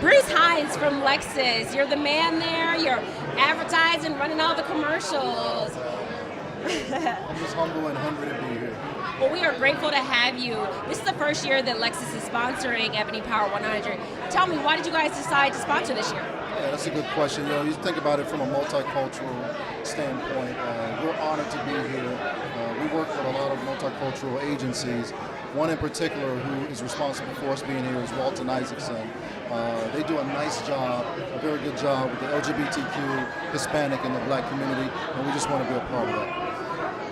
Bruce Hines from Lexus. You're the man there. You're advertising, running all the commercials. I'm just humble and hungry to be here. Well, we are grateful to have you. This is the first year that Lexus is sponsoring Ebony Power 100. Tell me, why did you guys decide to sponsor this year? Yeah, that's a good question. You know, you think about it from a multicultural standpoint. We're honored to be here. We work with a lot of multicultural agencies. One in particular who is responsible for us being here is Walton Isaacson. They do a nice job, a very good job with the LGBTQ, Hispanic, and the Black community, and we just want to be a part of that.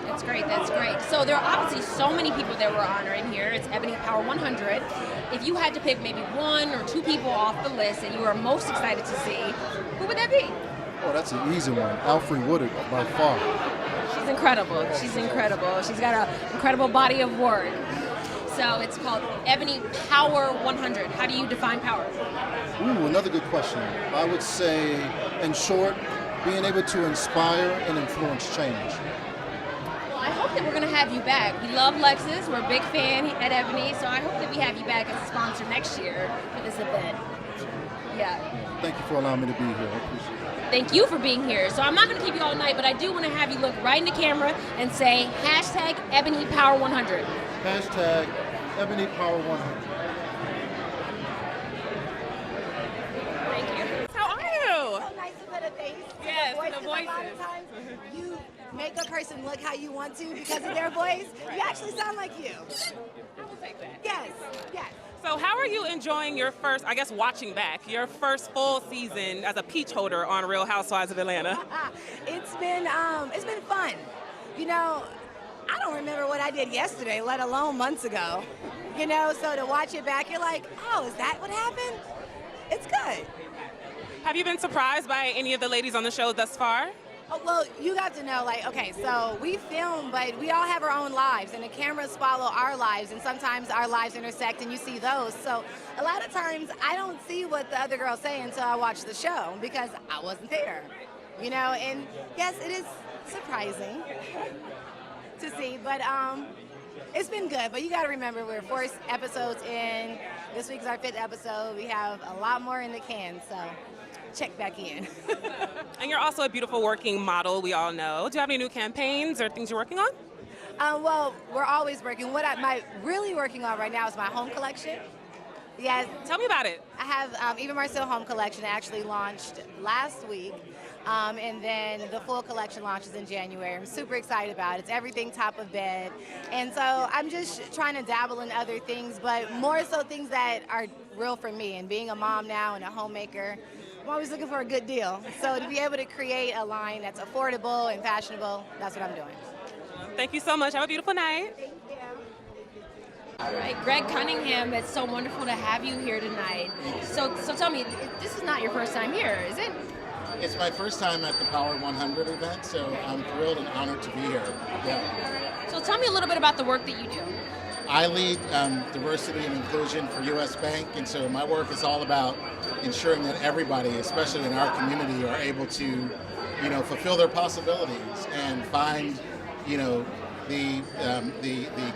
That's great, that's great. So there are obviously so many people that we're honoring here. It's Ebony Power 100. If you had to pick maybe one or two people off the list that you are most excited to see, who would that be? Oh, that's an easy one. Alfre Woodard, by far. She's incredible. She's incredible. She's got an incredible body of work. So it's called Ebony Power 100. How do you define power? Ooh, another good question. I would say, in short, being able to inspire and influence change. I hope that we're going to have you back. We love Lexus. We're a big fan at Ebony, so I hope that we have you back as a sponsor next year for this event. Yeah. Thank you for allowing me to be here. I appreciate it. Thank you for being here. So I'm not going to keep you all night, but I do want to have you look right in the camera and say hashtag Ebony Power 100. Hashtag Ebony Power 100. Thank you. How are you? So nice to put a face to Yes, the voice. the 'Cause a lot voices. of times you make a person look how you want to because of their voice. You actually sound like you. I will take that. Yes, yes. So how are you enjoying your first, I guess watching back, your first full season as a peach holder on Real Housewives of Atlanta? It's been fun. You know, I don't remember what I did yesterday, let alone months ago. You know, so to watch it back, you're like, oh, is that what happened? It's good. Have you been surprised by any of the ladies on the show thus far? Oh, well, you got to know, like, okay, so we film, but we all have our own lives, and the cameras follow our lives, and sometimes our lives intersect, and you see those. So a lot of times, I don't see what the other girls say until I watch the show, because I wasn't there, you know? And yes, it is surprising to see, but it's been good. But you got to remember, we're 4 episodes in. This week's our 5th episode. We have a lot more in the can, so check back in. And you're also a beautiful working model, we all know. Do you have any new campaigns or things you're working on? Well, we're always working. What I'm really working on right now is my home collection. Yes. Tell me about it. I have Eva Marcel home collection actually launched last week. And then the full collection launches in January. I'm super excited about it. It's everything top of bed. And so I'm just trying to dabble in other things, but more so things that are real for me. And being a mom now and a homemaker, I'm always looking for a good deal. So to be able to create a line that's affordable and fashionable, that's what I'm doing. Thank you so much. Have a beautiful night. Thank you. All right, Greg Cunningham, it's so wonderful to have you here tonight. So tell me, this is not your first time here, is it? It's my first time at the Power 100 event, so I'm thrilled and honored to be here. Yeah. So tell me a little bit about the work that you do. I lead diversity and inclusion for U.S. Bank, and so my work is all about ensuring that everybody, especially in our community, are able to, fulfill their possibilities and find, the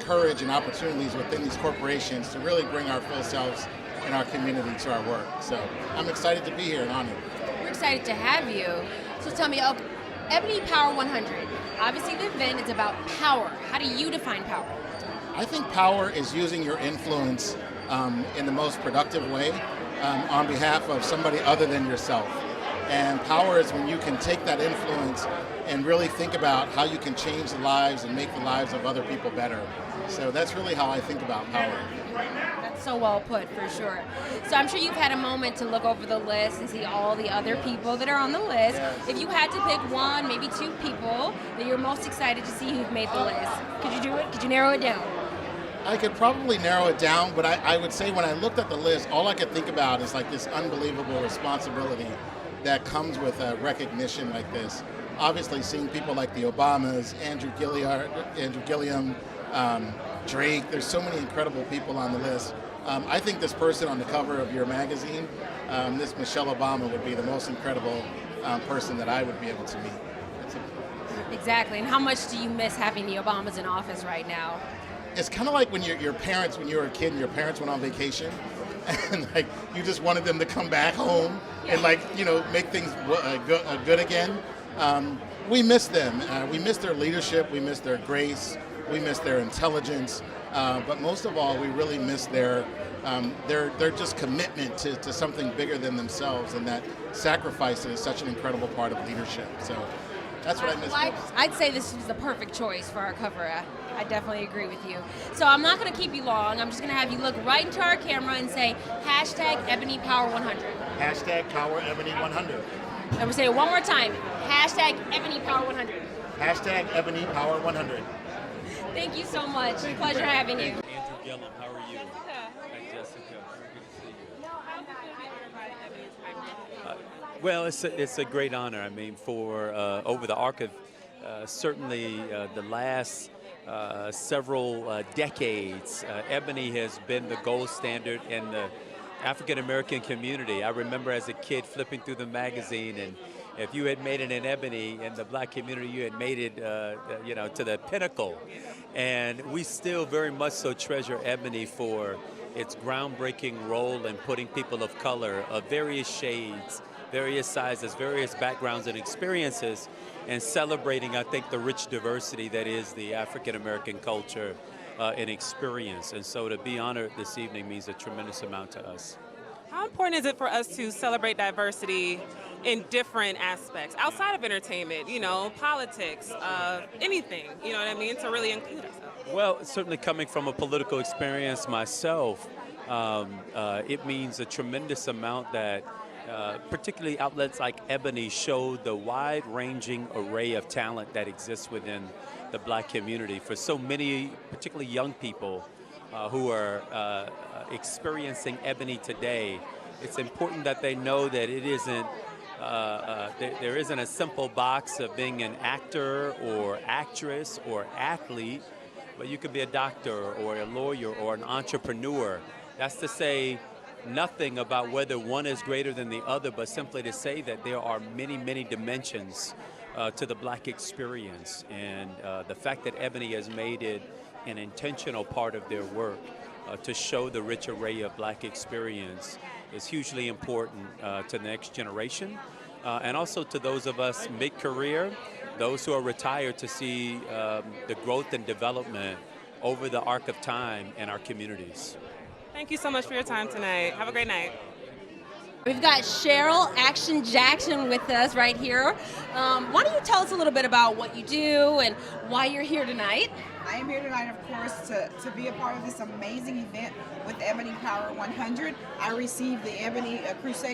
courage and opportunities within these corporations to really bring our full selves in our community to our work. So I'm excited to be here and honored. We're excited to have you. So tell me, Ebony Power 100, obviously the event is about power. How do you define power? I think power is using your influence in the most productive way on behalf of somebody other than yourself. And power is when you can take that influence and really think about how you can change the lives and make the lives of other people better. So that's really how I think about power. That's so well put, for sure. So I'm sure you've had a moment to look over the list and see all the other people that are on the list. Yes. If you had to pick one, maybe two people that you're most excited to see who've made the list, could you do it? Could you narrow it down? I could probably narrow it down, but I would say when I looked at the list, all I could think about is like this unbelievable responsibility that comes with a recognition like this. Obviously, seeing people like the Obamas, Andrew Gilliam, Drake, there's so many incredible people on the list. I think this person on the cover of your magazine, this Michelle Obama, would be the most incredible person that I would be able to meet. Exactly, and how much do you miss having the Obamas in office right now? It's kind of like when your parents, when you were a kid and your parents went on vacation, and like you just wanted them to come back home and like make things good again. We miss them. We miss their leadership. We miss their grace. We miss their intelligence. But most of all, we really miss their just commitment to something bigger than themselves, and that sacrifice is such an incredible part of leadership. So that's what I miss most. I'd say this was the perfect choice for our cover. I definitely agree with you. So I'm not going to keep you long. I'm just going to have you look right into our camera and say hashtag Ebony Power 100. Hashtag Power Ebony 100. And we'll say it one more time. Hashtag Ebony Power 100. Hashtag Ebony Power 100. Thank you so much. Pleasure having you. Andrew Gillum, how are you? Hi, Jessica. Very good to see you. Well, it's a great honor. I mean, for over the arc of certainly the last several decades, Ebony has been the gold standard in the African American community. I remember as a kid flipping through the magazine, and if you had made it in Ebony in the black community, you had made it, to the pinnacle. And we still very much so treasure Ebony for its groundbreaking role in putting people of color of various shades, various sizes, various backgrounds and experiences, and celebrating, I think, the rich diversity that is the African American culture and experience. And so to be honored this evening means a tremendous amount to us. How important is it for us to celebrate diversity in different aspects, outside of entertainment, politics, anything, you know what I mean, to really include ourselves? Well, certainly coming from a political experience myself, it means a tremendous amount that particularly outlets like Ebony show the wide-ranging array of talent that exists within the black community. For so many, particularly young people who are experiencing Ebony today, it's important that they know that it isn't there isn't a simple box of being an actor or actress or athlete, but you could be a doctor or a lawyer or an entrepreneur. That's to say nothing about whether one is greater than the other, but simply to say that there are many, many dimensions to the black experience. And the fact that Ebony has made it an intentional part of their work to show the rich array of black experience is hugely important to the next generation, and also to those of us mid-career, those who are retired, to see the growth and development over the arc of time in our communities. Thank you so much for your time tonight. Have a great night. We've got Cheryl Action Jackson with us right here. Why don't you tell us a little bit about what you do and why you're here tonight? I am here tonight, of course, to be a part of this amazing event with Ebony Power 100. I received the Ebony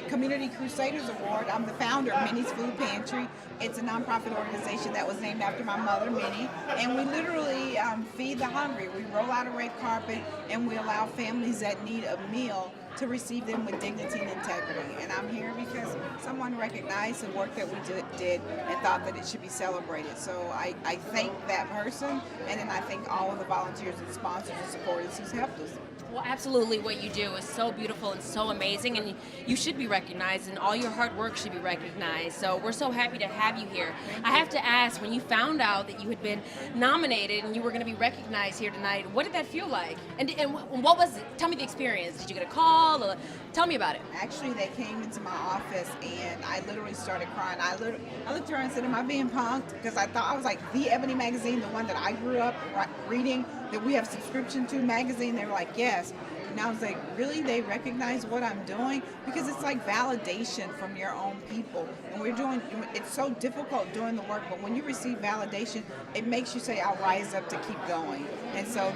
Community Crusaders Award. I'm the founder of Minnie's Food Pantry. It's a nonprofit organization that was named after my mother, Minnie, and we literally feed the hungry. We roll out a red carpet and we allow families that need a meal to receive them with dignity and integrity. And I'm here because someone recognized the work that we did and thought that it should be celebrated. So I thank that person, and then I thank all of the volunteers and sponsors and supporters who's helped us. Well, absolutely, what you do is so beautiful and so amazing, and you should be recognized, and all your hard work should be recognized. So we're so happy to have you here. I have to ask, when you found out that you had been nominated and you were going to be recognized here tonight, what did that feel like? And what was it? Tell me the experience. Did you get a call? Or tell me about it. Actually, they came into my office, and I literally started crying. I looked around and said, am I being punked? Because I was like, the Ebony magazine, the one that I grew up reading, that we have subscription to magazine. They were like, yes. And I was like, really? They recognize what I'm doing? Because it's like validation from your own people. And it's so difficult doing the work, but when you receive validation, it makes you say, I'll rise up to keep going. And so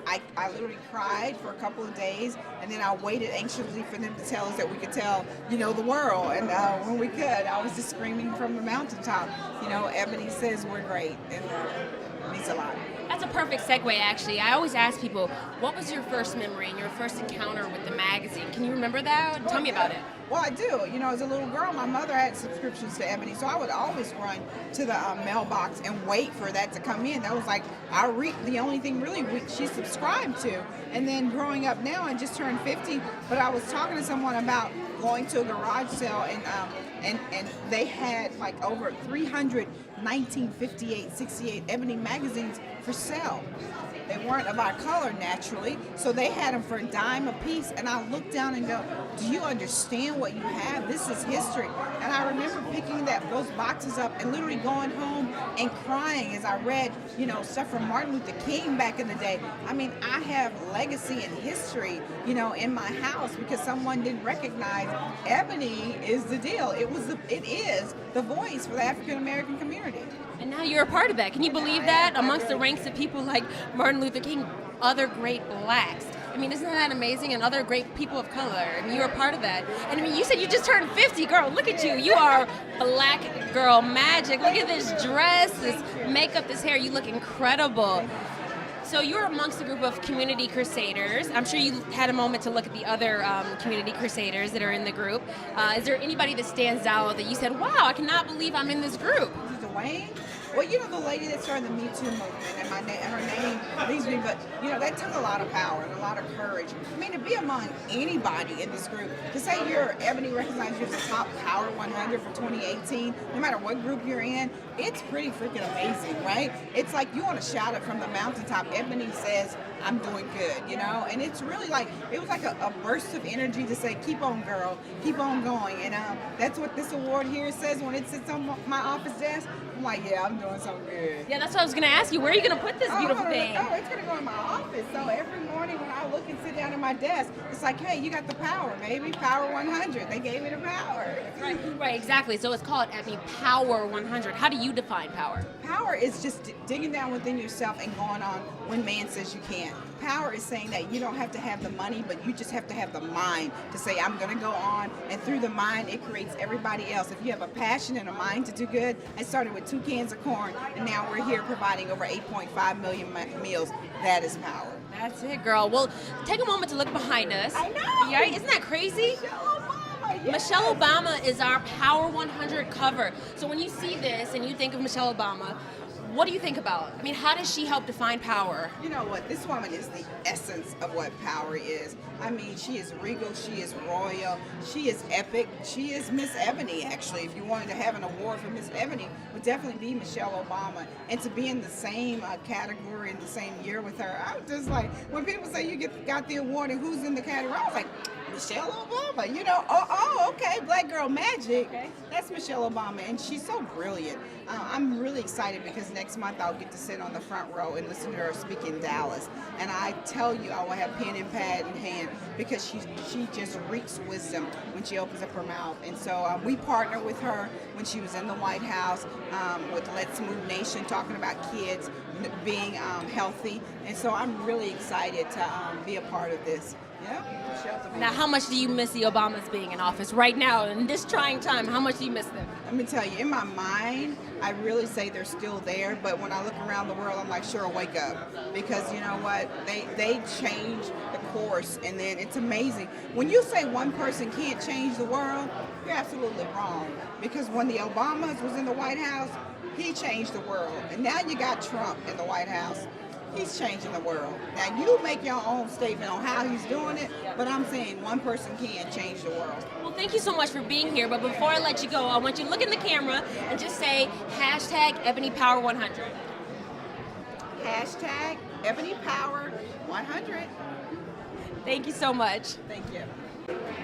I literally cried for a couple of days, and then I waited anxiously for them to tell us that we could tell, the world. And when we could, I was just screaming from the mountaintop, Ebony says we're great. And it means a lot. That's a perfect segue, actually. I always ask people, what was your first memory and your first encounter with the magazine? Can you remember that? Tell me about it. Well, I do. As a little girl, my mother had subscriptions to Ebony, so I would always run to the mailbox and wait for that to come in. That was like the only thing really she subscribed to. And then growing up now, I just turned 50, but I was talking to someone about going to a garage sale, and they had like over 300 1958, 68 Ebony magazines for sale. They weren't of our color naturally, so they had them for a dime a piece. And I look down and go, do you understand what you have? This is history. And I remember picking those boxes up and literally going home and crying as I read, stuff from Martin Luther King back in the day. I mean, I have legacy and history, in my house because someone didn't recognize Ebony is the deal. It is the voice for the African American community. And now you're a part of that. Can you believe that? Amongst the ranks of people like Martin Luther King, other great blacks. I mean, isn't that amazing? And other great people of color. And you're a part of that. And I mean, you said you just turned 50. Girl, look at you. You are black girl magic. Look at this dress, this makeup, this hair. You look incredible. So you're amongst a group of community crusaders. I'm sure you had a moment to look at the other community crusaders that are in the group. Is there anybody that stands out that you said, wow, I cannot believe I'm in this group? Dwayne? Well, the lady that started the Me Too movement, and her name leaves me, but that took a lot of power and a lot of courage. I mean, to be among anybody in this group, to say Ebony recognized you as the top Power 100 for 2018, no matter what group you're in, it's pretty freaking amazing, right? It's like you want to shout it from the mountaintop. Ebony says, I'm doing good, and it's really it was like a burst of energy to say, keep on, girl, keep on going. And that's what this award here says when it sits on my office desk. I'm like, yeah, I'm doing so good. Yeah, that's what I was going to ask you. Where are you going to put this beautiful thing? Oh, it's going to go in my office. So every morning when I look and sit down at my desk, it's like, hey, you got the power, baby. Power 100. They gave me the power. Right, exactly. So it's called Ebony Power 100. How do you define power? Power is just digging down within yourself and going on when man says you can't. Power is saying that you don't have to have the money, but you just have to have the mind to say, I'm going to go on. And through the mind, it creates everybody else. If you have a passion and a mind to do good, I started with 2 cans of corn, and now we're here providing over 8.5 million meals. That is power. That's it, girl. Well, take a moment to look behind us. I know. Yeah, isn't that crazy? Michelle Obama is our Power 100 cover. So when you see this and you think of Michelle Obama, what do you think about? I mean, how does she help define power? You know what? This woman is the essence of what power is. I mean, she is regal, she is royal, she is epic, she is Miss Ebony, actually. If you wanted to have an award for Miss Ebony, it would definitely be Michelle Obama. And to be in the same category in the same year with her, I'm just like, when people say you got the award and who's in the category, I was like, Michelle Obama, okay, Black Girl Magic. Okay. That's Michelle Obama, and she's so brilliant. I'm really excited because next month I'll get to sit on the front row and listen to her speak in Dallas. And I tell you, I will have pen and pad in hand because she just reeks wisdom when she opens up her mouth. And so we partnered with her when she was in the White House with Let's Move Nation, talking about kids being healthy. And so I'm really excited to be a part of this. Yeah. Now, how much do you miss the Obamas being in office right now in this trying time? How much do you miss them? Let me tell you, in my mind, I really say they're still there. But when I look around the world, I'm like, sure, wake up. Because you know what? They change the course. And then it's amazing. When you say one person can't change the world, you're absolutely wrong. Because when the Obamas was in the White House, he changed the world. And now you got Trump in the White House. He's changing the world. Now, you make your own statement on how he's doing it, but I'm saying one person can change the world. Well, thank you so much for being here, but before I let you go, I want you to look in the camera and just say hashtag Ebony Power 100. Hashtag Ebony Power 100. Thank you so much. Thank you.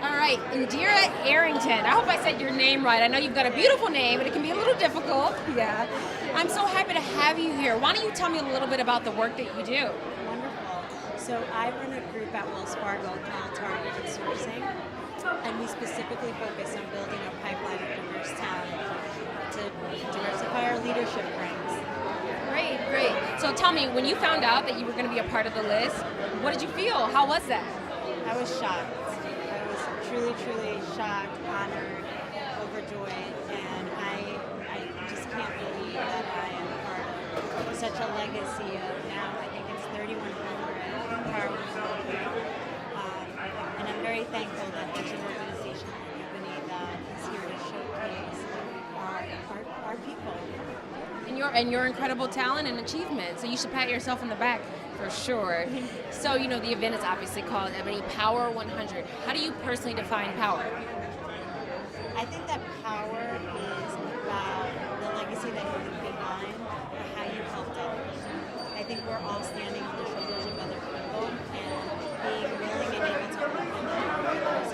All right, Indira Arrington. I hope I said your name right. I know you've got a beautiful name, but it can be a little difficult. Yeah. I'm so happy to have you here. Why don't you tell me a little bit about the work that you do? Wonderful. So I run a group at Wells Fargo called Targeted Sourcing, and we specifically focus on building a pipeline of diverse talent to diversify our leadership ranks. Great. So tell me, when you found out that you were going to be a part of the list, what did you feel? How was that? I was shocked. I was truly shocked, honored, overjoyed, and I just can't believe that I am part of such a legacy of now, I think it's 3,100 Power 100. And I'm very thankful that there's an organization like Ebony that is here to showcase our people. And your incredible talent and achievement. So you should pat yourself on the back for sure. So, the event is obviously called Ebony Power 100. How do you personally define power? I think that power is about the legacy legacy that you leave behind, or how you helped others. I think we're all standing on the shoulders of other people, and being willing and able to open is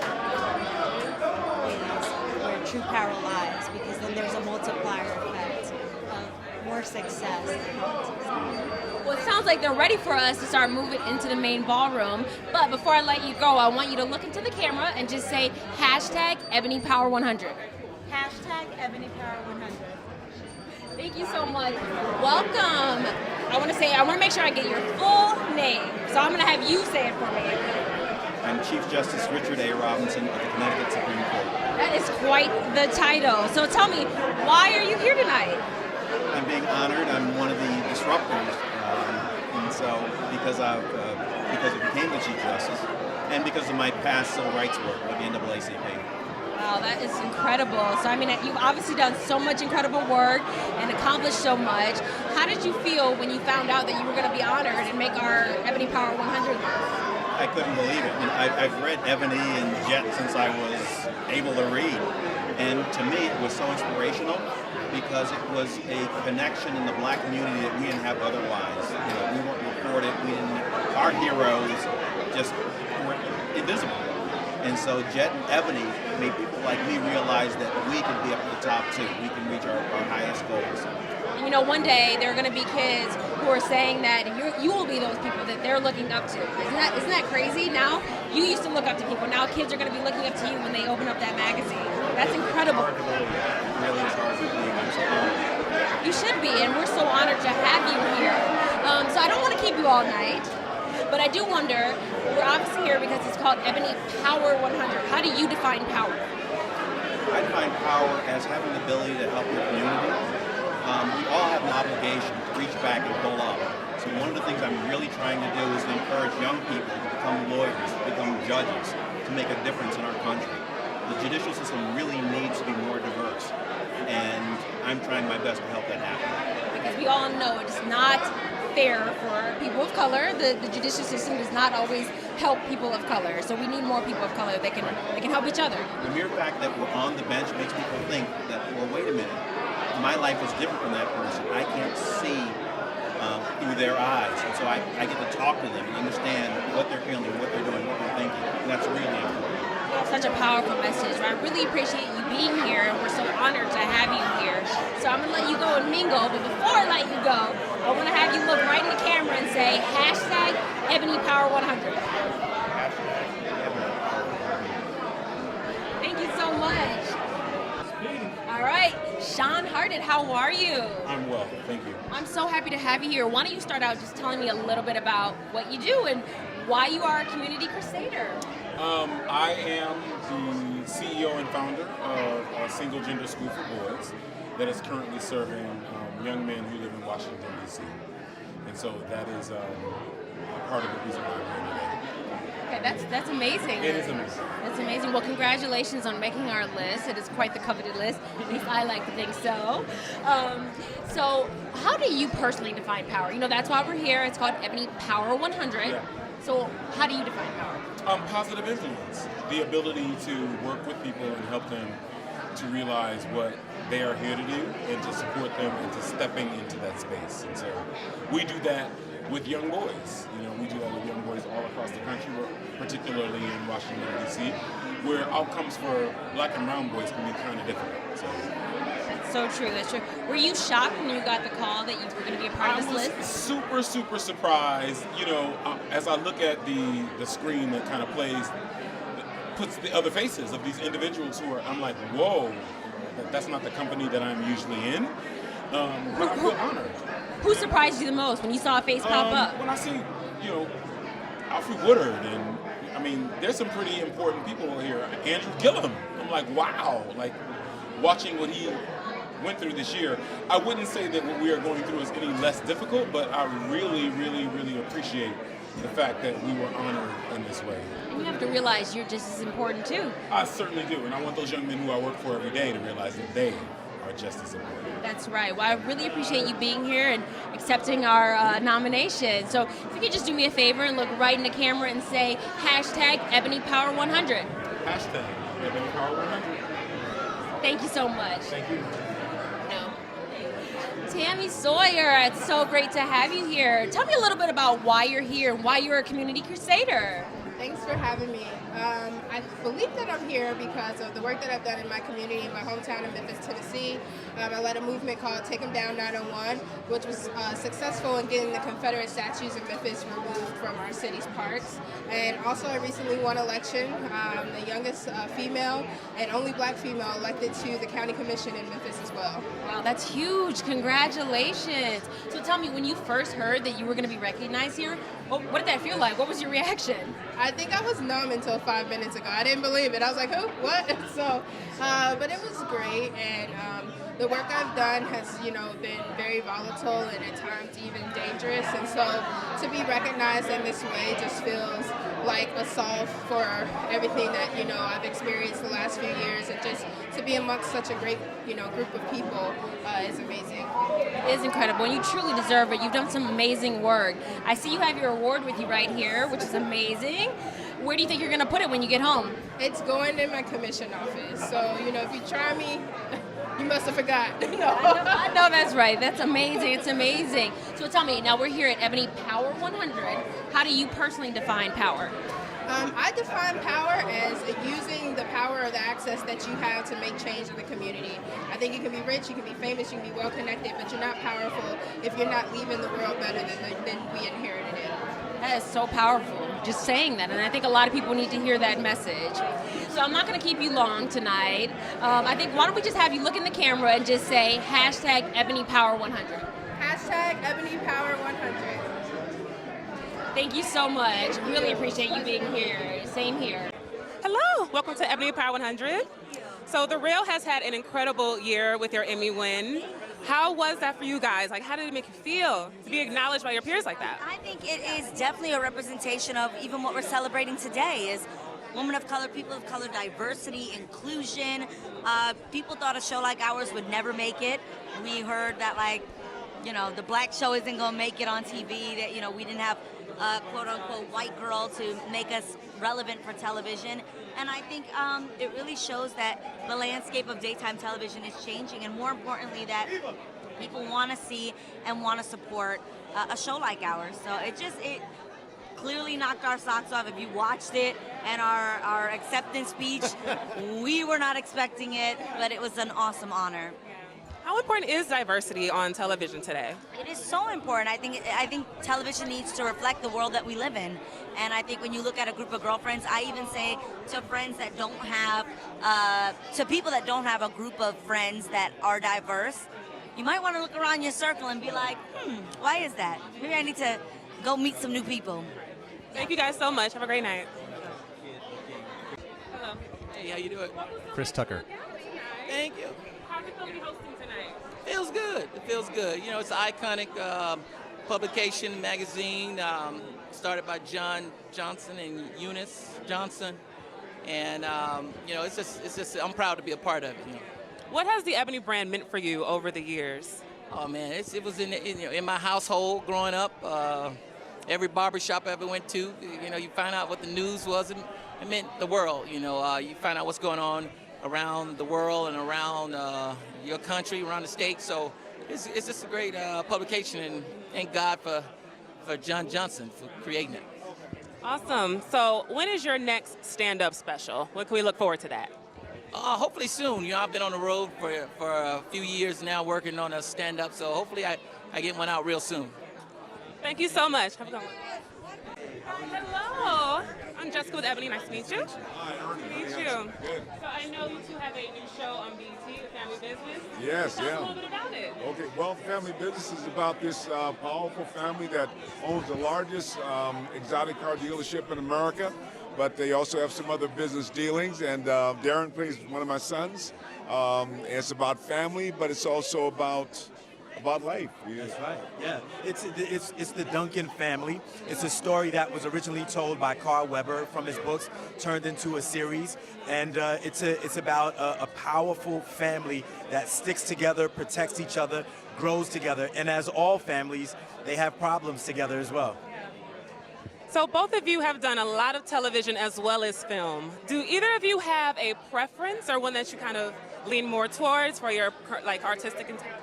where true power lies, because then there's a multiplier effect of more success and health success. Well, it sounds like they're ready for us to start moving into the main ballroom. But before I let you go, I want you to look into the camera and just say hashtag Ebony Power 100. Hashtag Ebony Power 100. Thank you so much. Welcome. I want to make sure I get your full name. So I'm going to have you say it for me. I'm Chief Justice Richard A. Robinson of the Connecticut Supreme Court. That is quite the title. So tell me, why are you here tonight? I'm being honored. I'm one of the disruptors. And so because I became the Chief Justice and because of my past civil rights work with the NAACP. Wow, that is incredible. So, I mean, you've obviously done so much incredible work and accomplished so much. How did you feel when you found out that you were going to be honored and make our Ebony Power 100 list? I couldn't believe it. And I've read Ebony and Jet since I was able to read. And to me, it was so inspirational because it was a connection in the black community that we didn't have otherwise. You know, we weren't reported. Our heroes just were invisible. And so Jet and Ebony made people like me realize that we can be up at the top too. We can reach our highest goals. And you know, one day there are going to be kids who are saying that you will be those people that they're looking up to. Isn't that crazy? Now, you used to look up to people. Now kids are going to be looking up to you when they open up that magazine. That's incredible. It's hard to believe. It really is hard to believe. I'm so honored. You should be, and we're so honored to have you here. So I don't want to keep you all night. But I do wonder, we're obviously here because it's called Ebony Power 100. How do you define power? I define power as having the ability to help your community. We all have an obligation to reach back and pull up. So one of the things I'm really trying to do is to encourage young people to become lawyers, to become judges, to make a difference in our country. The judicial system really needs to be more diverse, and I'm trying my best to help that happen. Because we all know it's not fair for people of color. The judicial system does not always help people of color. So we need more people of color that can help each other. The mere fact that we're on the bench makes people think that, well, wait a minute, my life is different from that person. I can't see through their eyes. And so I get to talk to them and understand what they're feeling, what they're doing, what they're thinking. And that's really important. Such a powerful message. I really appreciate you being here, and we're so honored to have you here. So I'm going to let you go and mingle, but before I let you go, I want to have you look right in the camera and say, hashtag Ebony Power 100. Thank you so much. All right, Sean Harden, how are you? I'm well, thank you. I'm so happy to have you here. Why don't you start out just telling me a little bit about what you do and why you are a community crusader? I am the CEO and founder of a single gender school for boys that is currently serving young men who live in Washington, D.C. And so that is part of the reason why I'm here today. Okay, that's amazing. It is amazing. That's amazing. Well, congratulations on making our list. It is quite the coveted list. At least I like to think so. So how do you personally define power? You know, that's why we're here. It's called Ebony Power 100. Yeah. So how do you define power? Positive influence. The ability to work with people and help them to realize what they are here to do and to support them into stepping into that space. And so we do that with young boys. You know, we do that with young boys all across the country, particularly in Washington, D.C., where outcomes for black and brown boys can be kind of difficult. So. That's so true. That's true. Were you shocked when you got the call that you were going to be a part of this list? I was super, super surprised. You know, as I look at the screen that kind of puts the other faces of these individuals who are, I'm like, whoa, that's not the company that I'm usually in. But I feel honored. Who surprised you the most when you saw a face pop up? When I see, you know, Alfred Woodard, and I mean, there's some pretty important people here. Andrew Gillum. I'm like, wow, like watching what he went through this year. I wouldn't say that what we are going through is any less difficult, but I really, really, really appreciate the fact that we were honored in this way. And you have to realize you're just as important too. I certainly do, and I want those young men who I work for every day to realize that they are just as important. That's right. Well, I really appreciate you being here and accepting our nomination. So if you could just do me a favor and look right in the camera and say hashtag Ebony Power 100. Hashtag Ebony Power 100. Thank you so much. Thank you. No. Tammy Sawyer, it's so great to have you here. Tell me a little bit about why you're here and why you're a community crusader. Thanks for having me. I believe that I'm here because of the work that I've done in my community, in my hometown of Memphis, Tennessee. I led a movement called Take 'em Down 901, which was successful in getting the Confederate statues in Memphis removed from our city's parks. And also I recently won election, the youngest female and only black female elected to the county commission in Memphis as well. Wow, that's huge. Congratulations. So tell me, when you first heard that you were going to be recognized here, what did that feel like? What was your reaction? I think I was numb until 5 minutes ago. I didn't believe it. I was like, who? What? So, but it was great. And the work I've done has, been very volatile and at times even dangerous. And so to be recognized in this way just feels like a solve for everything that, I've experienced the last few years. And just to be amongst such a great, group of people is amazing. It is incredible, and you truly deserve it. You've done some amazing work. I see you have your award with you right here, which is amazing. Where do you think you're going to put it when you get home? It's going in my commission office. So, if you try me, you must have forgot. No. I know that's right. That's amazing. It's amazing. So tell me, now we're here at Ebony Power 100. How do you personally define power? I define power as using the power or the access that you have to make change in the community. I think you can be rich, you can be famous, you can be well connected, but you're not powerful if you're not leaving the world better than we inherited it. That is so powerful, just saying that, and I think a lot of people need to hear that message. So I'm not going to keep you long tonight. I think, why don't we just have you look in the camera and just say hashtag Ebony Power 100. Hashtag Ebony Power 100. Thank you so much. Really appreciate you being here. Same here. Hello, welcome to Ebony Power 100. So The Real has had an incredible year with your Emmy win. How was that for you guys? Like, how did it make you feel to be acknowledged by your peers like that? I think it is definitely a representation of even what we're celebrating today is women of color, people of color, diversity, inclusion. People thought a show like ours would never make it. We heard that, the black show isn't going to make it on TV, that, we didn't have a quote-unquote white girl to make us relevant for television. And I think it really shows that the landscape of daytime television is changing, and more importantly, that people want to see and want to support a show like ours. So it clearly knocked our socks off. If you watched it and our acceptance speech, we were not expecting it, but it was an awesome honor. How important is diversity on television today? It is so important. I think television needs to reflect the world that we live in. And I think when you look at a group of girlfriends, I even say to friends that don't have, to people that don't have a group of friends that are diverse, you might want to look around your circle and be like, why is that? Maybe I need to go meet some new people. Thank you guys so much. Have a great night. Hello. Hey, how you doing? Chris Tucker. Thank you. How's it feel to be hosting tonight? Feels good. It feels good. It's an iconic publication, magazine, started by John Johnson and Eunice Johnson, and it's just I'm proud to be a part of it. What has the Ebony brand meant for you over the years? Oh man, it was in my household growing up. Every barbershop I ever went to, you find out what the news was. It meant the world. You find out what's going on around the world and around your country, around the state. So it's just a great publication, and thank God for John Johnson for creating it. Awesome. So when is your next stand-up special? When can we look forward to that? Hopefully soon. I've been on the road for a few years now working on a stand-up, so hopefully I get one out real soon. Thank you so much. Have a good one. Hello. I'm Jessica with Ebony. Nice to meet you. Nice to meet you. Good. So I know you two have a new show on BET, Family Business. Yes, Tell us a little bit about it. Okay, well, Family Business is about this powerful family that owns the largest exotic car dealership in America, but they also have some other business dealings, and Darren plays one of my sons. It's about family, but it's also about life. Yeah. That's right. Yeah, it's the Duncan family. It's a story that was originally told by Carl Weber from his books, turned into a series, and it's about a powerful family that sticks together, protects each other, grows together, and as all families, they have problems together as well. So both of you have done a lot of television as well as film. Do either of you have a preference or one that you kind of lean more towards for your artistic intent?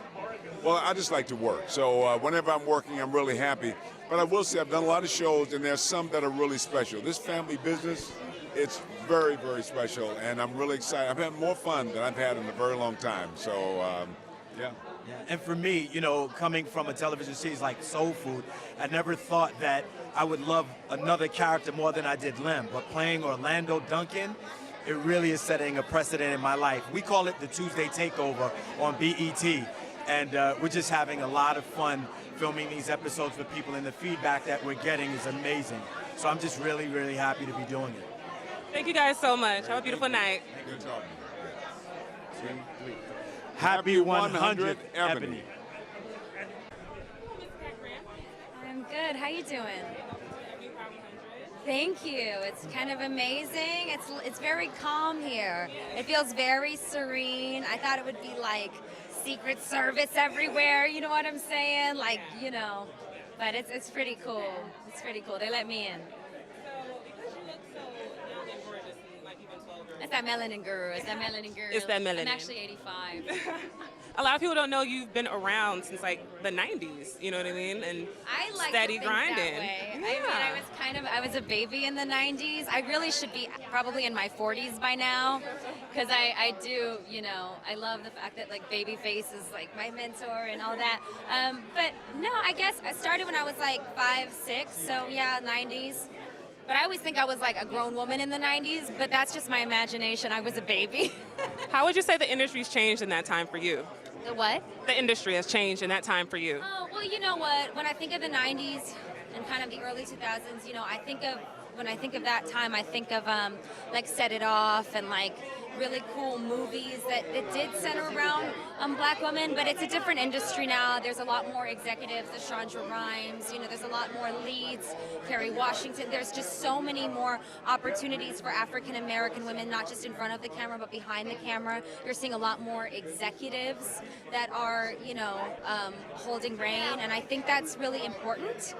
Well, I just like to work. So whenever I'm working, I'm really happy. But I will say I've done a lot of shows, and there's some that are really special. This family business, it's very, very special, and I'm really excited. I've had more fun than I've had in a very long time. So, yeah. Yeah, and for me, you know, coming from a television series like Soul Food, I never thought that I would love another character more than I did Lem. But playing Orlando Duncan, it really is setting a precedent in my life. We call it the Tuesday Takeover on BET, and we're just having a lot of fun filming these episodes with people, and the feedback that we're getting is amazing. So I'm just really, really happy to be doing it. Thank you guys so much. Have a beautiful night. Good talking. 2, 3. Happy 100th, Ebony. I'm good. How you doing? Thank you. It's kind of amazing. It's very calm here. It feels very serene. I thought it would be like Secret Service everywhere. You know what I'm saying? Like, you know. But it's pretty cool. It's pretty cool. They let me in. It's that melanin girl. It's that melanin girl. It's that melanin. I'm actually 85. A lot of people don't know you've been around since like the 90s, you know what I mean? And I like steady to think grinding. That way. I mean, I was a baby in the 90s. I really should be probably in my 40s by now, because I do, you know, I love the fact that like Babyface is like my mentor and all that. But no, I guess I started when I was like 5, 6, so yeah, 90s. But I always think I was like a grown woman in the 90s, but that's just my imagination. I was a baby. How would you say the industry's changed in that time for you? The what? The industry has changed in that time for you. Oh, well, you know what? When I think of the 90s and kind of the early 2000s, you know, when I think of that time, I think of like Set It Off and like really cool movies that did center around black women, but it's a different industry now. There's a lot more executives, the Chandra Rhimes, you know, there's a lot more leads, Kerry Washington. There's just so many more opportunities for African American women, not just in front of the camera, but behind the camera. You're seeing a lot more executives that are, you know, holding reign, and I think that's really important.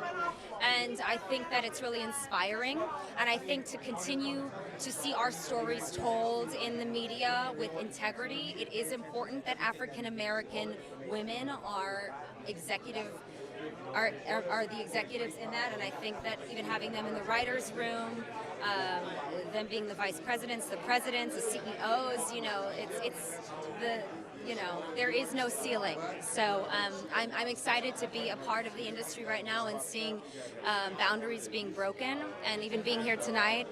And I think that it's really inspiring, and I think to continue to see our stories told in the media with integrity, it is important that African American women are the executives in that, and I think that even having them in the writers' room, them being the vice presidents, the presidents, the CEOs, you know, it's the, you know, there is no ceiling. So I'm excited to be a part of the industry right now and seeing boundaries being broken, and even being here tonight,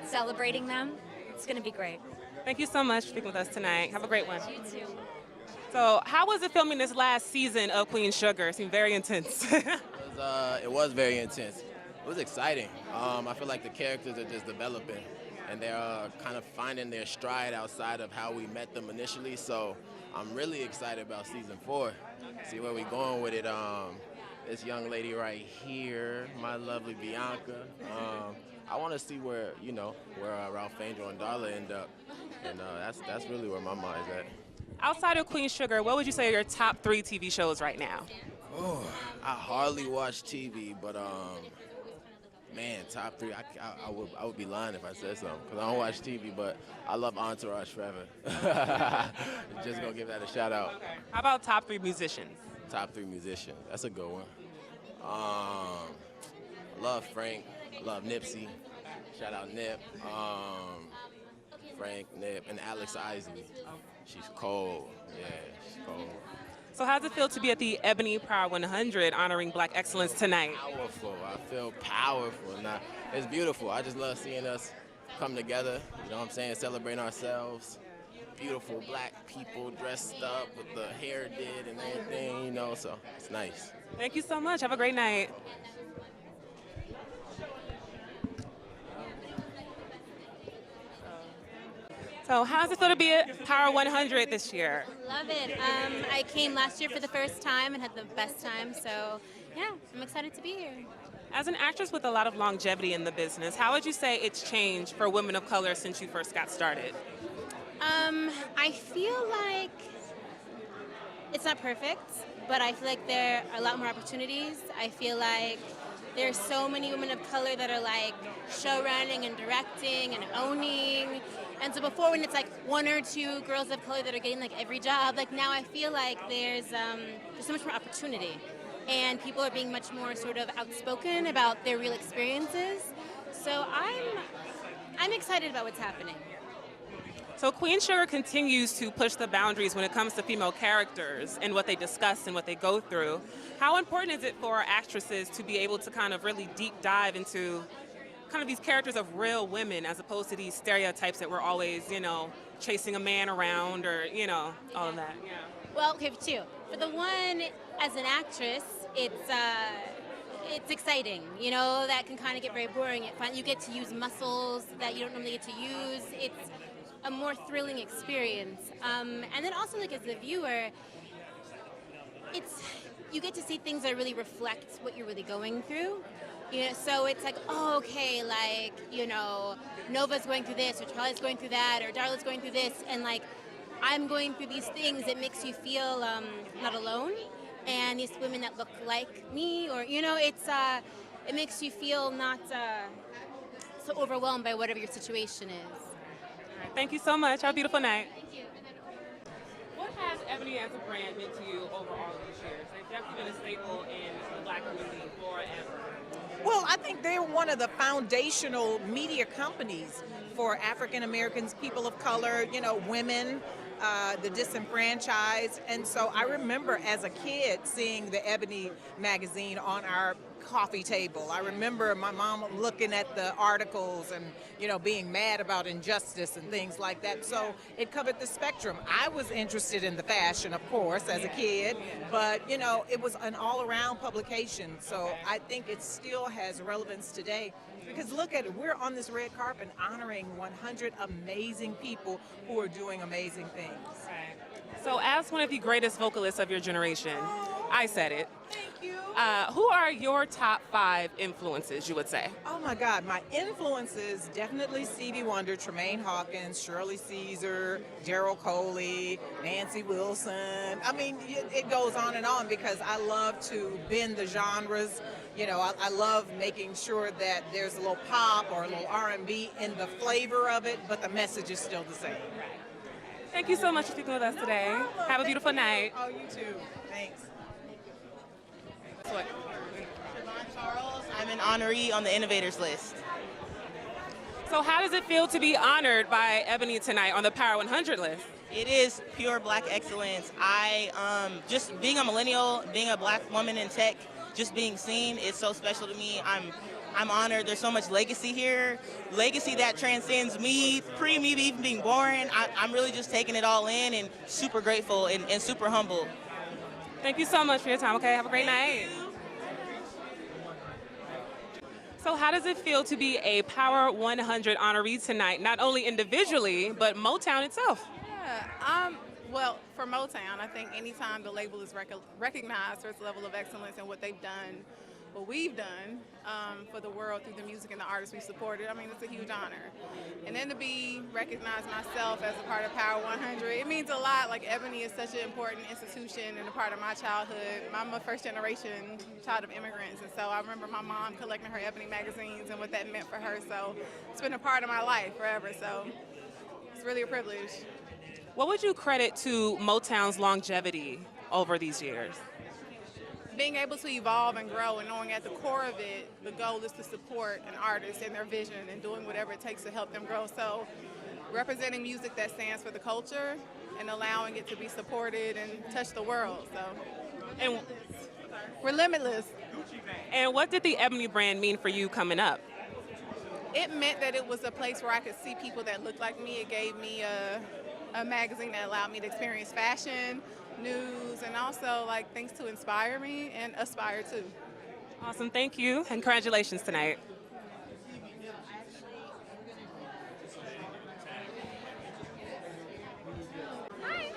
celebrating them. It's going to be great. Thank you so much for speaking with us tonight. Have a great one. You too. So how was it filming this last season of Queen Sugar? It seemed very intense. It was very intense. It was exciting. I feel like the characters are just developing, and they're kind of finding their stride outside of how we met them initially. So I'm really excited about season 4. See where we're going with it. This young lady right here, my lovely Bianca. I want to see where Ralph Angel and Darla end up, and that's really where my mind's at. Outside of Queen Sugar, what would you say are your top 3 TV shows right now? Oh, I hardly watch TV, but man, top 3. I would be lying if I said something, because I don't watch TV, but I love Entourage forever. Just gonna give that a shout out. Okay. How about top 3 musicians? Top 3 musicians. That's a good one. I love Frank. I love Nipsey. Shout out Nip. Frank, Nip, and Alex Isley. She's cold. Yeah, she's cold. So how does it feel to be at the Ebony Power 100 honoring Black excellence tonight? Powerful. I feel powerful. Now, it's beautiful. I just love seeing us come together, you know what I'm saying, celebrate ourselves. Beautiful Black people dressed up with the hair did and everything, you know, so it's nice. Thank you so much. Have a great night. So how does it feel to be at Power 100 this year? Love it. I came last year for the first time and had the best time, so yeah, I'm excited to be here. As an actress with a lot of longevity in the business, how would you say it's changed for women of color since you first got started? I feel like it's not perfect, but I feel like there are a lot more opportunities. I feel like there's so many women of color that are like show running and directing and owning. And so before, when it's like one or two girls of color that are getting like every job, like now I feel like there's so much more opportunity, and people are being much more sort of outspoken about their real experiences. So I'm excited about what's happening. So Queen Sugar continues to push the boundaries when it comes to female characters and what they discuss and what they go through. How important is it for actresses to be able to kind of really deep dive into kind of these characters of real women as opposed to these stereotypes that we're always, chasing a man around or, all of that? Yeah. Well, okay, for two. For the one, as an actress, it's exciting. That can kind of get very boring. You get to use muscles that you don't normally get to use. It's a more thrilling experience. And then also, like, as a viewer, you get to see things that really reflect what you're really going through. So it's like, oh, okay, like, Nova's going through this, or Charlie's going through that, or Darla's going through this, and like, I'm going through these things. It makes you feel not alone, and these women that look like me, or it makes you feel not so overwhelmed by whatever your situation is. All right, thank you so much. Have a beautiful night. Thank you. What has Ebony as a brand meant to you over all of these years? They've definitely been a staple in the Black community forever. Well, I think they're one of the foundational media companies for African Americans, people of color, women, the disenfranchised. And so I remember as a kid seeing the Ebony magazine on our coffee table. I remember my mom looking at the articles and, being mad about injustice and things like that. So it covered the spectrum. I was interested in the fashion, of course, as a kid, but, it was an all-around publication. So I think it still has relevance today. Because look at it, we're on this red carpet honoring 100 amazing people who are doing amazing things. So as one of the greatest vocalists of your generation, I said it. Thank you. Who are your top 5 influences, you would say? Oh my God, my influences, definitely Stevie Wonder, Tremaine Hawkins, Shirley Caesar, Daryl Coley, Nancy Wilson. I mean, it goes on and on because I love to bend the genres. I love making sure that there's a little pop or a little R&B in the flavor of it, but the message is still the same. Thank you so much for speaking with us today. Have a beautiful night. Oh, you too. Thanks. Siobhan Charles. I'm an honoree on the Innovators list. So how does it feel to be honored by Ebony tonight on the Power 100 list? It is pure Black excellence. Just being a millennial, being a Black woman in tech, just being seen is so special to me. I'm honored. There's so much legacy here, legacy that transcends me, me even being born. I'm really just taking it all in and super grateful and super humble. Thank you so much for your time, okay? Have a great night. So how does it feel to be a Power 100 honoree tonight, not only individually, but Motown itself? Yeah, well, for Motown, I think anytime the label is recognized for its level of excellence and what they've done, what we've done for the world through the music and the artists we supported, I mean, it's a huge honor. And then to be recognized myself as a part of Power 100, it means a lot. Like, Ebony is such an important institution and a part of my childhood. I'm a first-generation child of immigrants, and so I remember my mom collecting her Ebony magazines and what that meant for her. So it's been a part of my life forever, so it's really a privilege. What would you credit to Motown's longevity over these years? Being able to evolve and grow, and knowing at the core of it, the goal is to support an artist and their vision and doing whatever it takes to help them grow. So representing music that stands for the culture and allowing it to be supported and touch the world. So and we're limitless. And what did the Ebony brand mean for you coming up? It meant that it was a place where I could see people that looked like me. It gave me a magazine that allowed me to experience fashion, news, and also like things to inspire me and aspire to. Awesome, thank you. Congratulations tonight. Hi,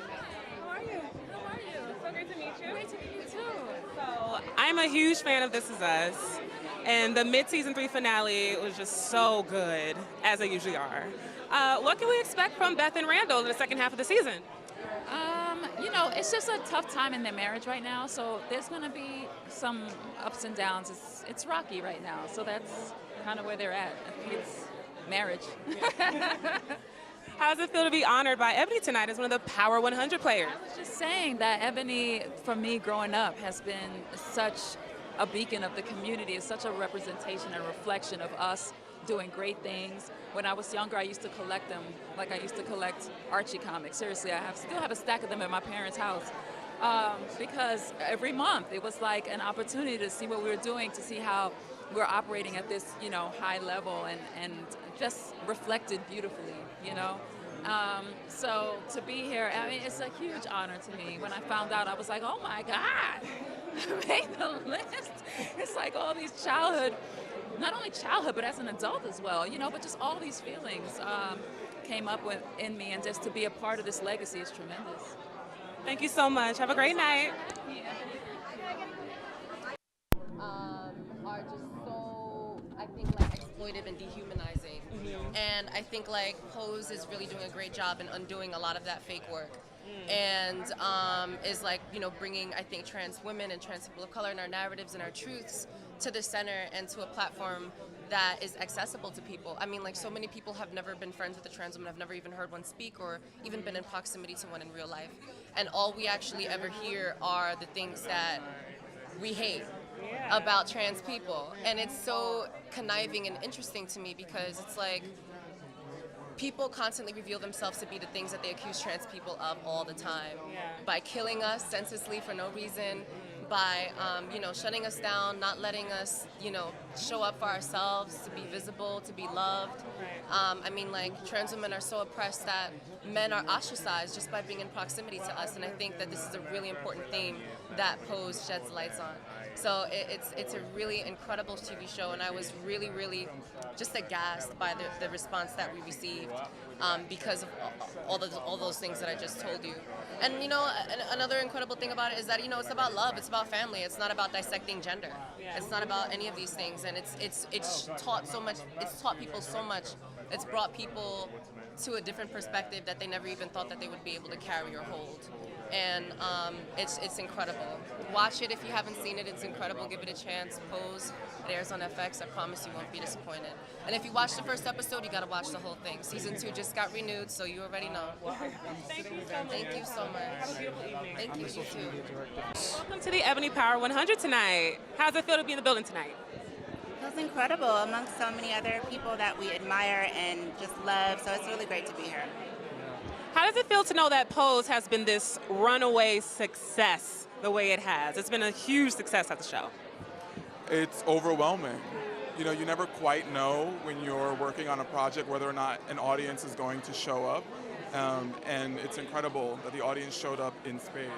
how are you? How are you? So great to meet you. Great to meet you too. So I'm a huge fan of This Is Us, and the mid-season 3 finale was just so good, as they usually are. What can we expect from Beth and Randall in the second half of the season? you know, it's just a tough time in their marriage right now. So there's going to be some ups and downs. It's rocky right now. So that's kind of where they're at. I think it's marriage. How does it feel to be honored by Ebony tonight as one of the Power 100 players? I was just saying that Ebony, for me growing up, has been such a beacon of the community. It's such a representation and reflection of us doing great things. When I was younger, I used to collect them, like I used to collect Archie comics. Seriously, still have a stack of them at my parents' house. Because every month it was like an opportunity to see what we were doing, to see how we're operating at this, you know, high level and just reflected beautifully, you know. So to be here, I mean, it's a huge honor to me. When I found out, I was like, oh my God, I made the list. It's like all these childhood, not only childhood, but as an adult as well, you know, but just all these feelings came up in me, and just to be a part of this legacy is tremendous. Thank you so much. Have a great night. Are just so, I think, like exploitive and dehumanizing. And I think like Pose is really doing a great job in undoing a lot of that fake work. And is like, you know, bringing, I think, trans women and trans people of color and our narratives and our truths to the center and to a platform that is accessible to people. I mean, like, so many people have never been friends with a trans woman, have never even heard one speak or even been in proximity to one in real life. And all we actually ever hear are the things that we hate about trans people. And it's so conniving and interesting to me because it's like people constantly reveal themselves to be the things that they accuse trans people of all the time. By killing us senselessly for no reason, by you know, shutting us down, not letting us, you know, show up for ourselves, to be visible, to be loved. I mean, like, trans women are so oppressed that men are ostracized just by being in proximity to us, and I think that this is a really important theme that Pose sheds lights on. So it's a really incredible TV show, and I was really, really just aghast by the response that we received because of all those things that I just told you. And, you know, another incredible thing about it is that, you know, it's about love, it's about family, it's not about dissecting gender. It's not about any of these things, and it's taught so much, it's taught people so much. It's brought people to a different perspective that they never even thought that they would be able to carry or hold. And it's incredible. Watch it if you haven't seen it. It's incredible. Give it a chance. Pose. It airs on FX. I promise you won't be disappointed. And if you watch the first episode, you got to watch the whole thing. Season 2 just got renewed, so you already know. Thank you so much. Have a beautiful evening. Thank you. You too. Welcome to the Ebony Power 100 tonight. How does it feel to be in the building tonight? It feels incredible amongst so many other people that we admire and just love, so it's really great to be here. How does it feel to know that Pose has been this runaway success the way it has? It's been a huge success at the show. It's overwhelming. You know, you never quite know when you're working on a project whether or not an audience is going to show up, and it's incredible that the audience showed up in spades.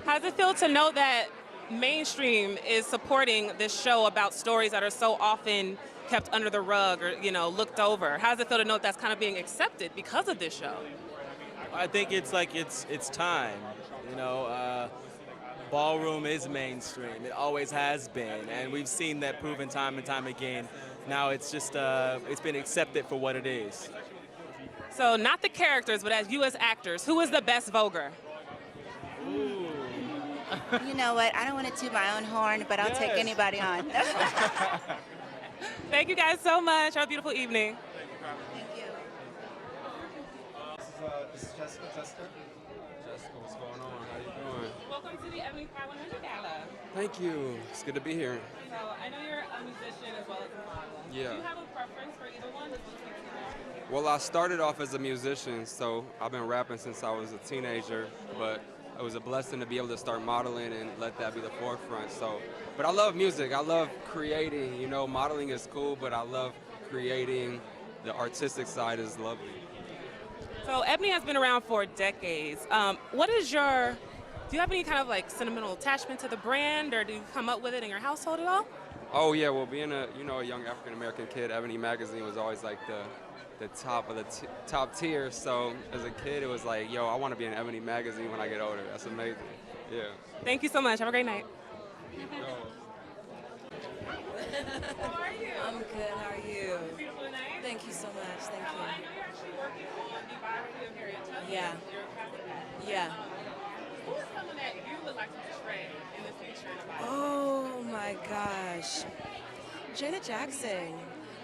How does it feel to know that mainstream is supporting this show about stories that are so often kept under the rug or, you know, looked over? How does it feel to know that that's kind of being accepted because of this show? I think it's like it's time. You know, ballroom is mainstream. It always has been, and we've seen that proven time and time again. Now it's just it's been accepted for what it is. So not the characters, but as you as actors, who is the best Voguer? You know what? I don't want to toot my own horn, but I'll take anybody on. Thank you guys so much. Have a beautiful evening. Thank you. This is Jessica. Jessica, what's going on? How you doing? Welcome to the Ebony Power 100 Gala. Thank you. It's good to be here. So I know you're a musician as well as a model. Yeah. Do you have a preference for either one? Well, I started off as a musician, so I've been rapping since I was a teenager, but it was a blessing to be able to start modeling and let that be the forefront. So, but I love music. I love creating. You know, modeling is cool, but I love creating. The artistic side is lovely. So Ebony has been around for decades. What is your, do you have any kind of like sentimental attachment to the brand, or do you come up with it in your household at all? Oh yeah, well, being a young African American kid, Ebony magazine was always like the top of the top tier. So as a kid, it was like, yo, I want to be in Ebony magazine when I get older. That's amazing. Yeah. Thank you so much. Have a great night. How are you? I'm good. How are you? Beautiful night. Thank you so much. Thank I know you. you're actually working on the biography of Harriet Tubman. Yeah. Yeah. Who is someone that you would like to portray in the future? Oh my gosh. Janet Jackson.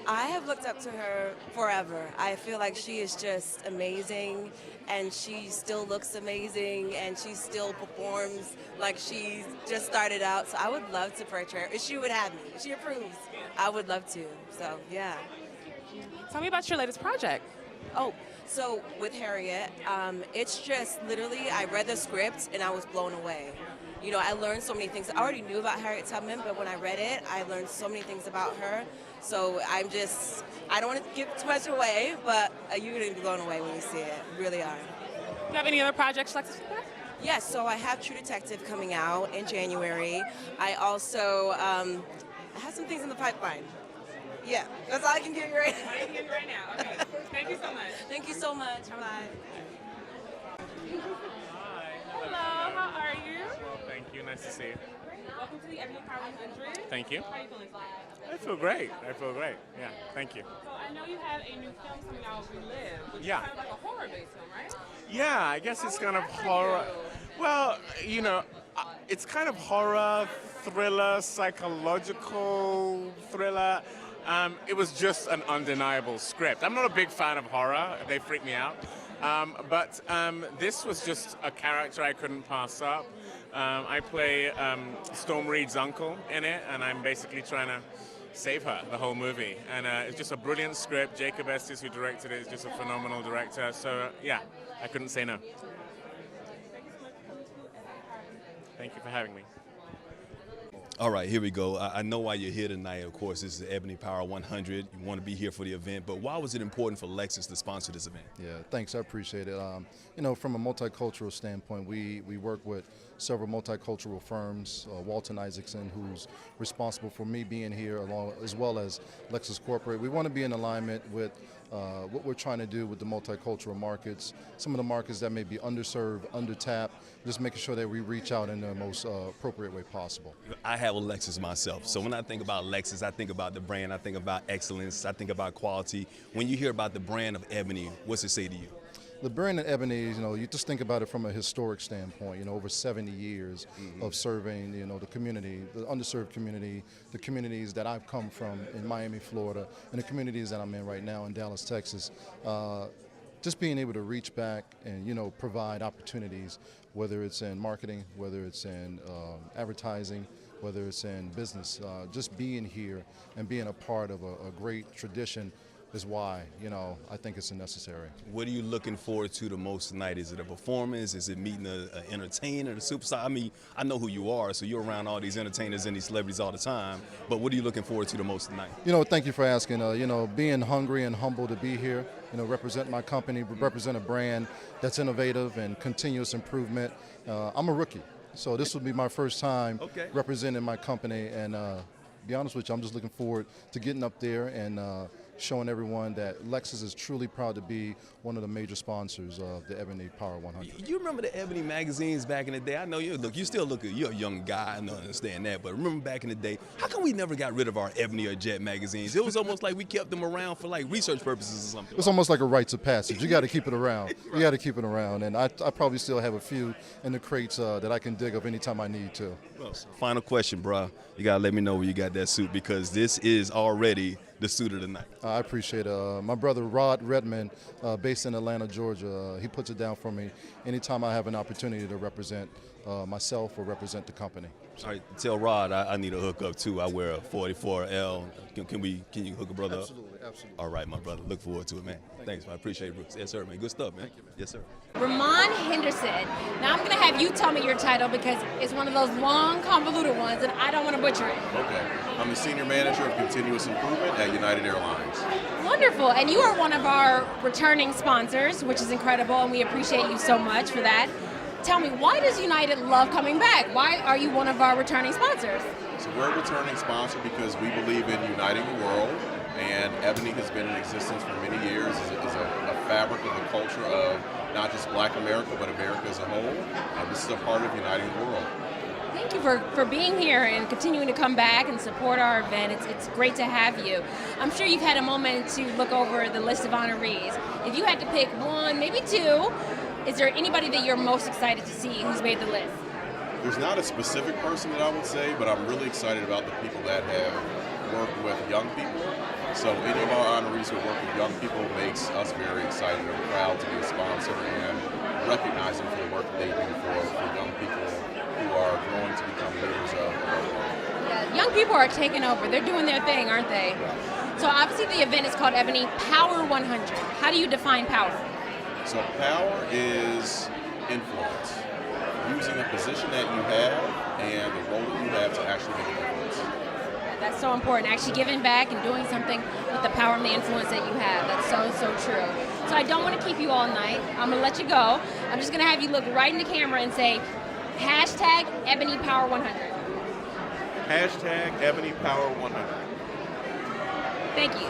I have looked up to her forever. I feel like she is just amazing, and she still looks amazing, and she still performs like she's just started out. So I would love to portray her. If she would have me, if she approves, I would love to. So yeah. Tell me about your latest project. Oh, so with Harriet, it's just literally, I read the script and I was blown away. You know, I learned so many things. I already knew about Harriet Tubman, but when I read it, I learned so many things about her. So I don't want to give too much away, but you're going to be blown away when you see it. You really are. Do you have any other projects you'd like to speak about? Yes, so I have True Detective coming out in January. I also have some things in the pipeline. Yeah, that's all I can give you right now. All you can give right now. Okay. Thank you so much. Thank you so much. Bye. Hello, how are you? Well, thank you. Nice to see you. Welcome to the Ebony Power 100. Thank you. How are you feeling today? I feel great. Yeah, thank you. So I know you have a new film coming out, Relive, which Yeah. is kind of like a horror-based film, right? Yeah, I guess it's kind of horror. Well, you know, it's kind of horror, thriller, psychological thriller. It was just an undeniable script. I'm not a big fan of horror. They freak me out. But this was just a character I couldn't pass up. I play Storm Reed's uncle in it, and I'm basically trying to save her the whole movie. And it's just a brilliant script. Jacob Estes, who directed it, is just a phenomenal director. So, yeah, I couldn't say no. Thank you for having me. All right, here we go. I know why you're here tonight. Of course, this is the Ebony Power 100. You want to be here for the event, but why was it important for Lexus to sponsor this event? Yeah, thanks. I appreciate it. You know, from a multicultural standpoint, we work with several multicultural firms. Walton Isaacson, who's responsible for me being here, as well as Lexus Corporate. We want to be in alignment with what we're trying to do with the multicultural markets, some of the markets that may be underserved, undertapped, just making sure that we reach out in the most appropriate way possible. I have a Lexus myself, so when I think about Lexus, I think about the brand, I think about excellence, I think about quality. When you hear about the brand of Ebony, what's it say to you? The brand of Ebony, you know, you just think about it from a historic standpoint, you know, over 70 years of serving, you know, the community, the underserved community, the communities that I've come from in Miami, Florida, and the communities that I'm in right now in Dallas, Texas. Just being able to reach back and, you know, provide opportunities, whether it's in marketing, whether it's in advertising, whether it's in business, just being here and being a part of a great tradition is why, you know, I think it's necessary. What are you looking forward to the most tonight? Is it a performance? Is it meeting an entertainer, a superstar? I mean, I know who you are, so you're around all these entertainers and these celebrities all the time, but what are you looking forward to the most tonight? You know, thank you for asking. You know, being hungry and humble to be here, you know, represent my company, represent a brand that's innovative and continuous improvement. I'm a rookie, so this will be my first time representing my company, and to be honest with you, I'm just looking forward to getting up there and showing everyone that Lexus is truly proud to be one of the major sponsors of the Ebony Power 100. You remember the Ebony magazines back in the day? I know you still look, you're a young guy, I don't understand that, but remember back in the day, how come we never got rid of our Ebony or Jet magazines? It was almost like we kept them around for like research purposes or something. It's almost like a rites of passage. You got to keep it around. You got to keep it around, and I probably still have a few in the crates that I can dig up anytime I need to. Well, final question, bro. You got to let me know where you got that suit, because this is already the suit of the night. I appreciate it. My brother Rod Redmond, based in Atlanta, Georgia, he puts it down for me anytime I have an opportunity to represent myself or represent the company. All right, tell Rod I need a hookup too. I wear a 44L. Can you hook a brother up? Absolutely. All right, my brother. Look forward to it, man. Thanks, man. I appreciate it, Brooks. Yes, sir, man. Good stuff, man. Thank you, man. Yes, sir. Ramon Henderson. Now I'm going to have you tell me your title because it's one of those long, convoluted ones, and I don't want to butcher it. Okay. I'm the Senior Manager of Continuous Improvement at United Airlines. Wonderful. And you are one of our returning sponsors, which is incredible, and we appreciate you so much for that. Tell me, why does United love coming back? Why are you one of our returning sponsors? So we're a returning sponsor because we believe in uniting the world, and Ebony has been in existence for many years as a fabric of the culture of not just Black America, but America as a whole. This is a part of uniting the world. Thank you for being here and continuing to come back and support our event. It's great to have you. I'm sure you've had a moment to look over the list of honorees. If you had to pick one, maybe two, Is there anybody that you're most excited to see who's made the list? There's not a specific person that I would say, but I'm really excited about the people that have worked with young people. So any of our honorees who work with young people makes us very excited and proud to be a sponsor and recognize them for the work that they do for young people who are growing to become leaders of our world. Yeah, young people are taking over. They're doing their thing, aren't they? So obviously the event is called Ebony Power 100. How do you define power? So power is influence. Using a position that you have and the role that you have to actually make a difference. That's so important, actually giving back and doing something with the power and the influence that you have. That's so true. So I don't want to keep you all night. I'm going to let you go. I'm just going to have you look right in the camera and say, hashtag Ebony Power 100. Hashtag Ebony Power 100. Thank you.